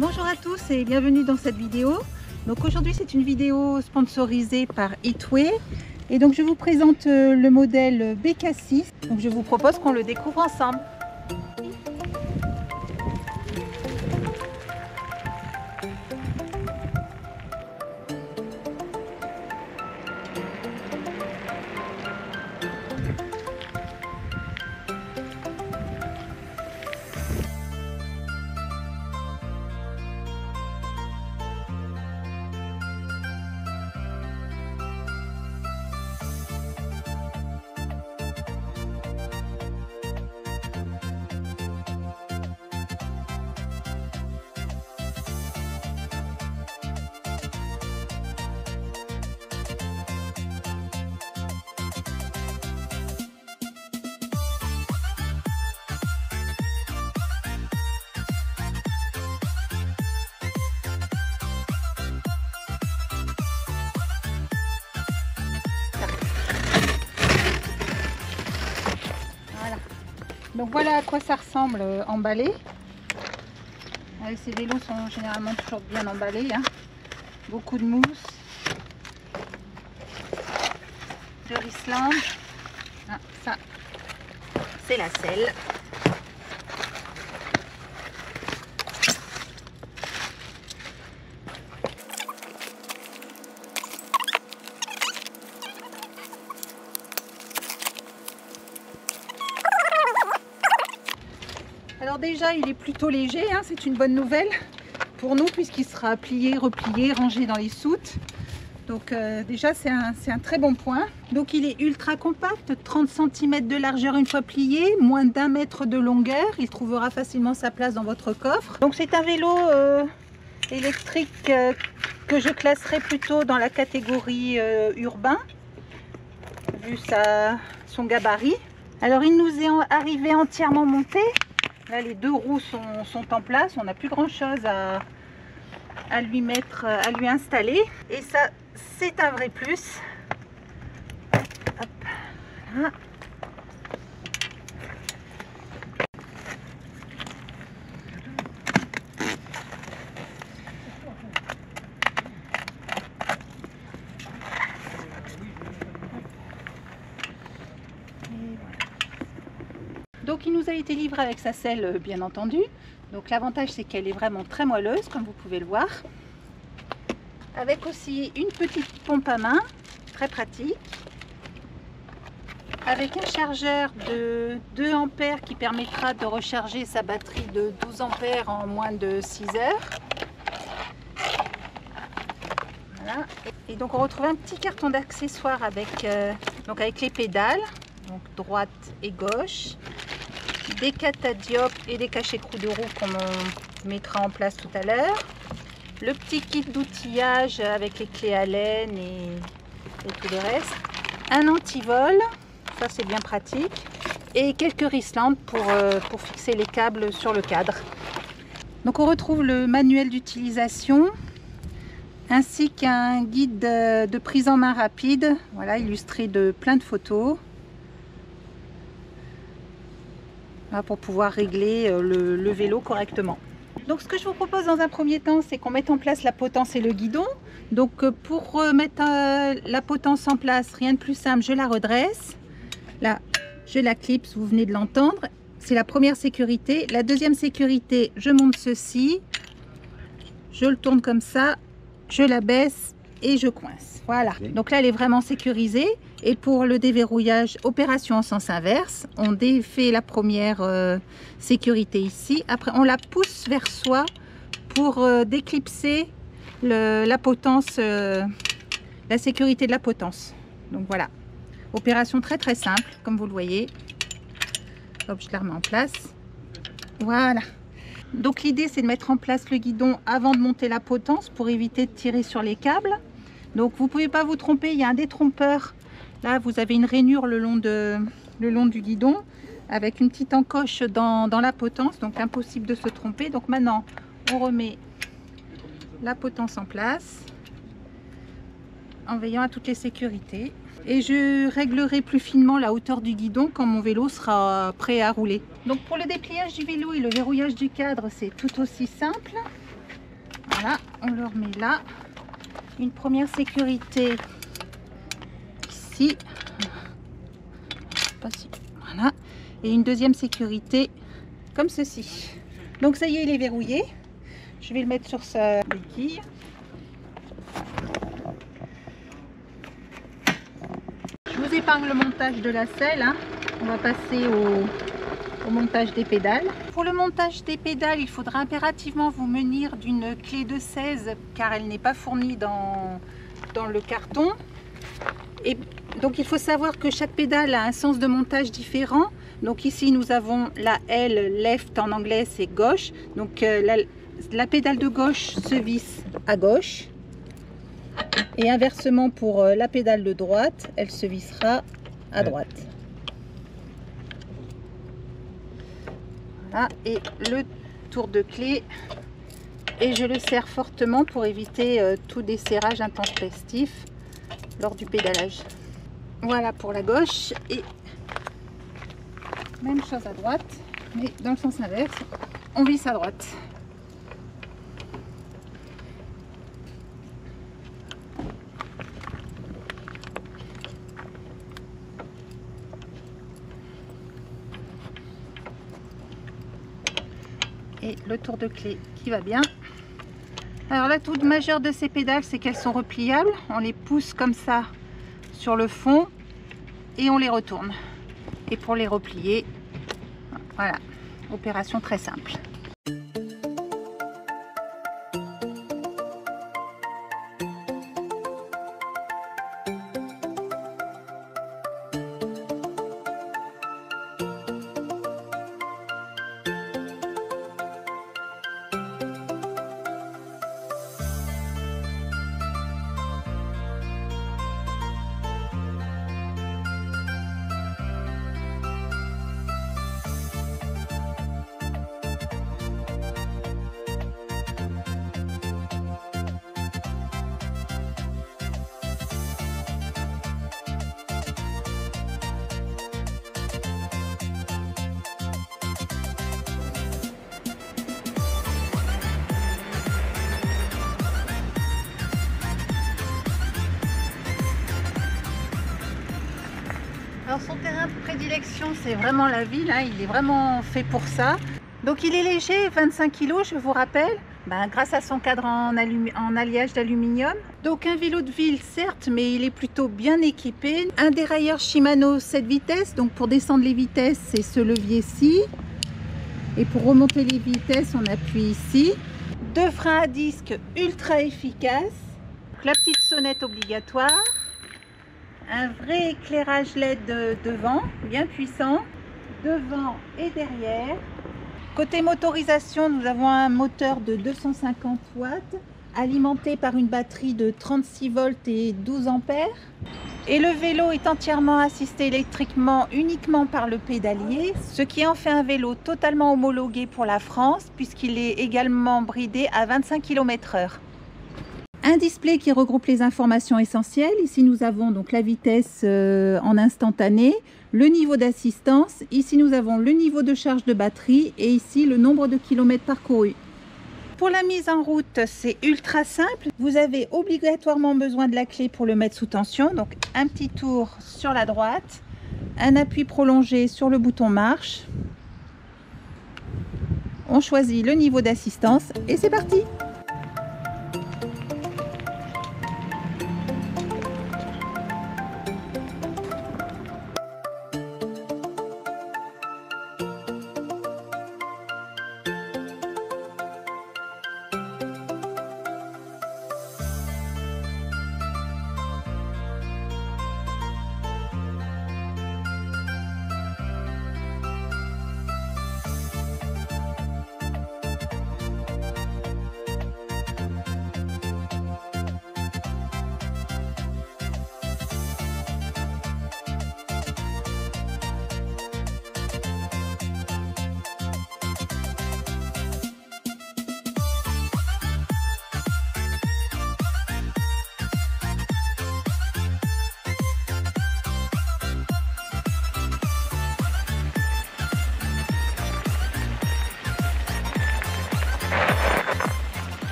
Bonjour à tous et bienvenue dans cette vidéo. Donc aujourd'hui c'est une vidéo sponsorisée par Hitway et donc je vous présente le modèle BK6. Donc je vous propose qu'on le découvre ensemble. Donc voilà à quoi ça ressemble emballé. Ces vélos sont généralement toujours bien emballés, hein. Beaucoup de mousse, de Riesland. Ah, ça, c'est la selle. Alors déjà il est plutôt léger, hein, c'est une bonne nouvelle pour nous puisqu'il sera plié, replié, rangé dans les soutes. Donc déjà c'est un très bon point. Donc il est ultra compact, 30 cm de largeur une fois plié, moins d'1 mètre de longueur. Il trouvera facilement sa place dans votre coffre. Donc c'est un vélo électrique que je classerai plutôt dans la catégorie urbain, vu son gabarit. Alors il nous est arrivé entièrement monté. Là, les deux roues sont en place, on n'a plus grand chose à lui mettre, à lui installer. Et ça, c'est un vrai plus. Hop, voilà. Donc il nous a été livré avec sa selle bien entendu. Donc l'avantage c'est qu'elle est vraiment très moelleuse comme vous pouvez le voir. Avec aussi une petite pompe à main, très pratique. Avec un chargeur de 2 ampères qui permettra de recharger sa batterie de 12 ampères en moins de 6 heures. Voilà. Et donc on retrouve un petit carton d'accessoires avec les pédales, donc droite et gauche. Des catadiopes et des cachets-écrous de roue qu'on mettra en place tout à l'heure. Le petit kit d'outillage avec les clés Allen et tout le reste. Un antivol, ça c'est bien pratique. Et quelques Riesland pour fixer les câbles sur le cadre. Donc on retrouve le manuel d'utilisation ainsi qu'un guide de prise en main rapide, voilà, illustré de plein de photos. Pour pouvoir régler le vélo correctement. Donc ce que je vous propose dans un premier temps, c'est qu'on mette en place la potence et le guidon. Donc pour mettre la potence en place, rien de plus simple, je la redresse. Là, je la clipse, vous venez de l'entendre. C'est la première sécurité. La deuxième sécurité, je monte ceci. Je le tourne comme ça, je la baisse et je coince. Voilà, donc là elle est vraiment sécurisée. Et pour le déverrouillage, opération en sens inverse, on défait la première sécurité ici. Après, on la pousse vers soi pour déclipser la potence, la sécurité de la potence. Donc voilà, opération très très simple, comme vous le voyez. Hop, je la remets en place. Voilà. Donc l'idée, c'est de mettre en place le guidon avant de monter la potence pour éviter de tirer sur les câbles. Donc vous ne pouvez pas vous tromper, il y a un détrompeur. Là, vous avez une rainure le long du guidon avec une petite encoche dans la potence, donc impossible de se tromper. Donc maintenant, on remet la potence en place en veillant à toutes les sécurités. Et je réglerai plus finement la hauteur du guidon quand mon vélo sera prêt à rouler. Donc pour le dépliage du vélo et le verrouillage du cadre, c'est tout aussi simple. Voilà, on le remet là. Une première sécurité ici. Pas si. Voilà. Et une deuxième sécurité comme ceci. Donc ça y est, il est verrouillé. Je vais le mettre sur sa béquille. Je vous épargne le montage de la selle, hein. On va passer au montage des pédales. Pour le montage des pédales, il faudra impérativement vous munir d'une clé de 16 car elle n'est pas fournie dans le carton. Et donc il faut savoir que chaque pédale a un sens de montage différent. Donc ici nous avons la L, left en anglais c'est gauche. Donc la pédale de gauche se visse à gauche. Et inversement pour la pédale de droite, elle se vissera à droite. Voilà, et le tour de clé. Et je le serre fortement pour éviter tout desserrage intempestif lors du pédalage. Voilà pour la gauche et même chose à droite, mais dans le sens inverse, on visse à droite. Et le tour de clé qui va bien. Alors l'atout majeur de ces pédales, c'est qu'elles sont repliables. On les pousse comme ça sur le fond et on les retourne. Et pour les replier, voilà, opération très simple. Alors son terrain de prédilection, c'est vraiment la ville, hein, il est vraiment fait pour ça. Donc il est léger, 25 kg, je vous rappelle, grâce à son cadre en alliage d'aluminium. Donc un vélo de ville, certes, mais il est plutôt bien équipé. Un dérailleur Shimano 7 vitesses, donc pour descendre les vitesses, c'est ce levier-ci. Et pour remonter les vitesses, on appuie ici. Deux freins à disque ultra efficaces. La petite sonnette obligatoire. Un vrai éclairage LED devant, bien puissant, devant et derrière. Côté motorisation, nous avons un moteur de 250 watts, alimenté par une batterie de 36 volts et 12 ampères. Et le vélo est entièrement assisté électriquement uniquement par le pédalier, ce qui en fait un vélo totalement homologué pour la France, puisqu'il est également bridé à 25 km/h. Un display qui regroupe les informations essentielles. Ici, nous avons donc la vitesse en instantané, le niveau d'assistance. Ici, nous avons le niveau de charge de batterie et ici, le nombre de kilomètres parcourus. Pour la mise en route, c'est ultra simple. Vous avez obligatoirement besoin de la clé pour le mettre sous tension. Donc, un petit tour sur la droite, un appui prolongé sur le bouton marche. On choisit le niveau d'assistance et c'est parti!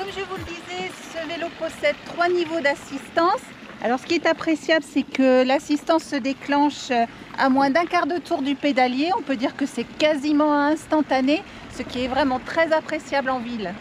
comme je vous le disais, ce vélo possède 3 niveaux d'assistance. Alors ce qui est appréciable, c'est que l'assistance se déclenche à moins d'un quart de tour du pédalier. On peut dire que c'est quasiment instantané, ce qui est vraiment très appréciable en ville.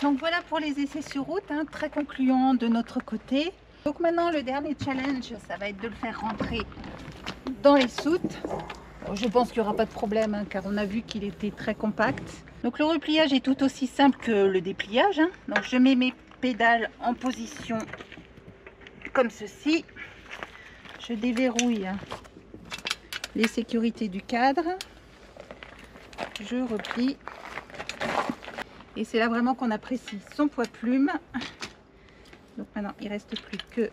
Donc voilà pour les essais sur route, hein, très concluant de notre côté. Donc maintenant le dernier challenge, ça va être de le faire rentrer dans les soutes. Bon, je pense qu'il n'y aura pas de problème, hein, car on a vu qu'il était très compact. Donc le repliage est tout aussi simple que le dépliage, hein. Donc je mets mes pédales en position comme ceci. Je déverrouille les sécurités du cadre. Je replie. Et c'est là vraiment qu'on apprécie son poids plume. Donc maintenant, il ne reste plus que...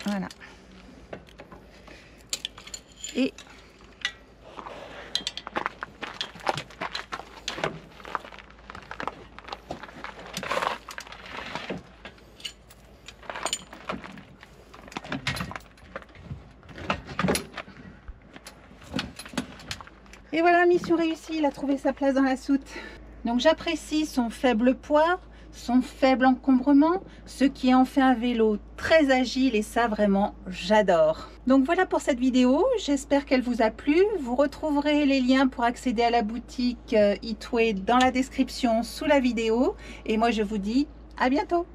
Voilà. Et... Et voilà, mission réussie, il a trouvé sa place dans la soute. Donc j'apprécie son faible poids, son faible encombrement, ce qui en fait un vélo très agile et ça vraiment j'adore. Donc voilà pour cette vidéo, j'espère qu'elle vous a plu. Vous retrouverez les liens pour accéder à la boutique Hitway dans la description sous la vidéo. Et moi je vous dis à bientôt.